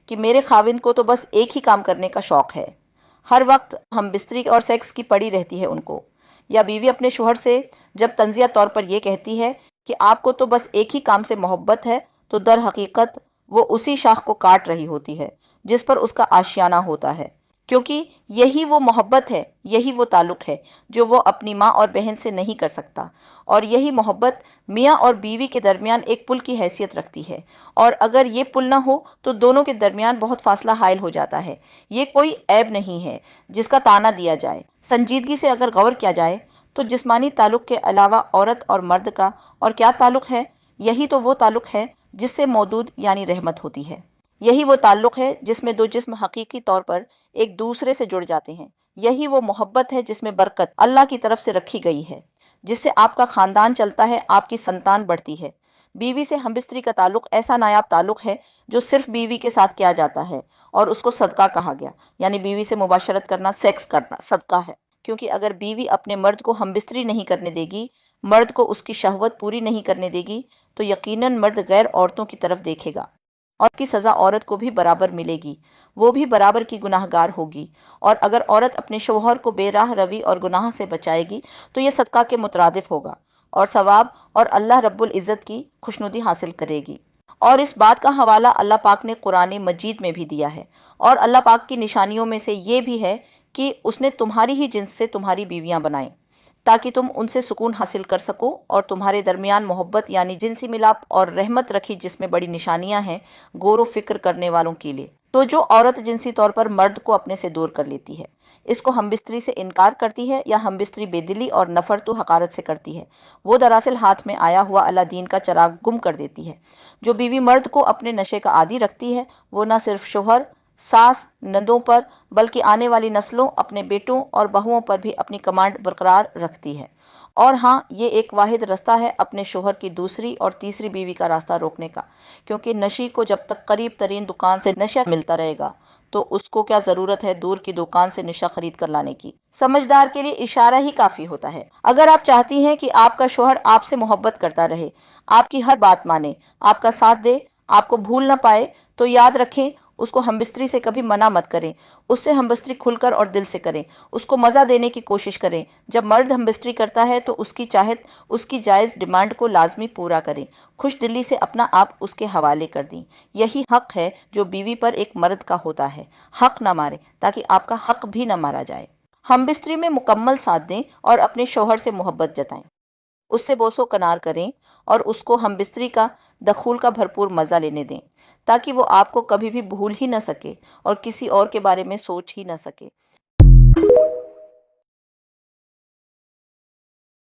کہ میرے خاوند کو تو بس ایک ہی کام کرنے کا شوق ہے، ہر وقت ہم بستری اور سیکس کی پڑی رہتی ہے ان کو۔ یا بیوی اپنے شوہر سے جب طنزیہ طور پر یہ کہتی ہے کہ آپ کو تو بس ایک ہی کام سے محبت ہے، تو در حقیقت وہ اسی شاخ کو کاٹ رہی ہوتی ہے جس پر اس کا آشیانہ ہوتا ہے، کیونکہ یہی وہ محبت ہے، یہی وہ تعلق ہے جو وہ اپنی ماں اور بہن سے نہیں کر سکتا، اور یہی محبت میاں اور بیوی کے درمیان ایک پل کی حیثیت رکھتی ہے، اور اگر یہ پل نہ ہو تو دونوں کے درمیان بہت فاصلہ حائل ہو جاتا ہے۔ یہ کوئی عیب نہیں ہے جس کا طعنہ دیا جائے۔ سنجیدگی سے اگر غور کیا جائے تو جسمانی تعلق کے علاوہ عورت اور مرد کا اور کیا تعلق ہے؟ یہی تو وہ تعلق ہے جس سے مودود یعنی رحمت ہوتی ہے۔ یہی وہ تعلق ہے جس میں دو جسم حقیقی طور پر ایک دوسرے سے جڑ جاتے ہیں۔ یہی وہ محبت ہے جس میں برکت اللہ کی طرف سے رکھی گئی ہے، جس سے آپ کا خاندان چلتا ہے، آپ کی سنتان بڑھتی ہے۔ بیوی سے ہم بستری کا تعلق ایسا نایاب تعلق ہے جو صرف بیوی کے ساتھ کیا جاتا ہے، اور اس کو صدقہ کہا گیا، یعنی بیوی سے مباشرت کرنا، سیکس کرنا صدقہ ہے، کیونکہ اگر بیوی اپنے مرد کو ہم بستری نہیں کرنے دے گی، مرد کو اس کی شہوت پوری نہیں کرنے دے گی، تو یقیناً مرد غیر عورتوں کی طرف دیکھے گا، اور اس کی سزا عورت کو بھی برابر ملے گی، وہ بھی برابر کی گناہ گار ہوگی۔ اور اگر عورت اپنے شوہر کو بے راہ روی اور گناہ سے بچائے گی تو یہ صدقہ کے مترادف ہوگا، اور ثواب اور اللہ رب العزت کی خوشنودی حاصل کرے گی۔ اور اس بات کا حوالہ اللہ پاک نے قرآن مجید میں بھی دیا ہے، اور اللہ پاک کی نشانیوں میں سے یہ بھی ہے کہ اس نے تمہاری ہی جنس سے تمہاری بیویاں بنائیں تاکہ تم ان سے سکون حاصل کر سکو، اور تمہارے درمیان محبت یعنی جنسی ملاپ اور رحمت رکھی، جس میں بڑی نشانیاں ہیں غور و فکر کرنے والوں کے لیے۔ تو جو عورت جنسی طور پر مرد کو اپنے سے دور کر لیتی ہے، اس کو ہم بستری سے انکار کرتی ہے، یا ہم بستری بے دلی اور نفرت و حقارت سے کرتی ہے، وہ دراصل ہاتھ میں آیا ہوا اللہ دین کا چراغ گم کر دیتی ہے۔ جو بیوی مرد کو اپنے نشے کا عادی رکھتی ہے، وہ نہ صرف شوہر، ساس، نندوں پر بلکہ آنے والی نسلوں، اپنے بیٹوں اور بہوؤں پر بھی اپنی کمانڈ برقرار رکھتی ہے۔ اور ہاں، یہ ایک واحد راستہ ہے اپنے شوہر کی دوسری اور تیسری بیوی کا راستہ روکنے کا، کیونکہ نشی کو جب تک قریب ترین دکان سے نشہ ملتا رہے گا تو اس کو کیا ضرورت ہے دور کی دکان سے نشہ خرید کر لانے کی۔ سمجھدار کے لیے اشارہ ہی کافی ہوتا ہے۔ اگر آپ چاہتی ہیں کہ آپ کا شوہر آپ سے محبت کرتا رہے، آپ کی ہر بات مانے، آپ کا ساتھ دے، آپ کو بھول نہ پائے، تو یاد رکھیں، اس کو ہم بستری سے کبھی منع مت کریں، اس سے ہم بستری کھل کر اور دل سے کریں، اس کو مزہ دینے کی کوشش کریں۔ جب مرد ہم بستری کرتا ہے تو اس کی چاہت، اس کی جائز ڈیمانڈ کو لازمی پورا کریں، خوش دلی سے اپنا آپ اس کے حوالے کر دیں۔ یہی حق ہے جو بیوی پر ایک مرد کا ہوتا ہے۔ حق نہ ماریں تاکہ آپ کا حق بھی نہ مارا جائے۔ ہم بستری میں مکمل ساتھ دیں اور اپنے شوہر سے محبت جتائیں، اس سے بوس و کنار کریں، اور اس کو ہم بستری کا دخول کا بھرپور مزہ لینے دیں، تاکہ وہ آپ کو کبھی بھی بھول ہی نہ سکے اور کسی اور کے بارے میں سوچ ہی نہ سکے۔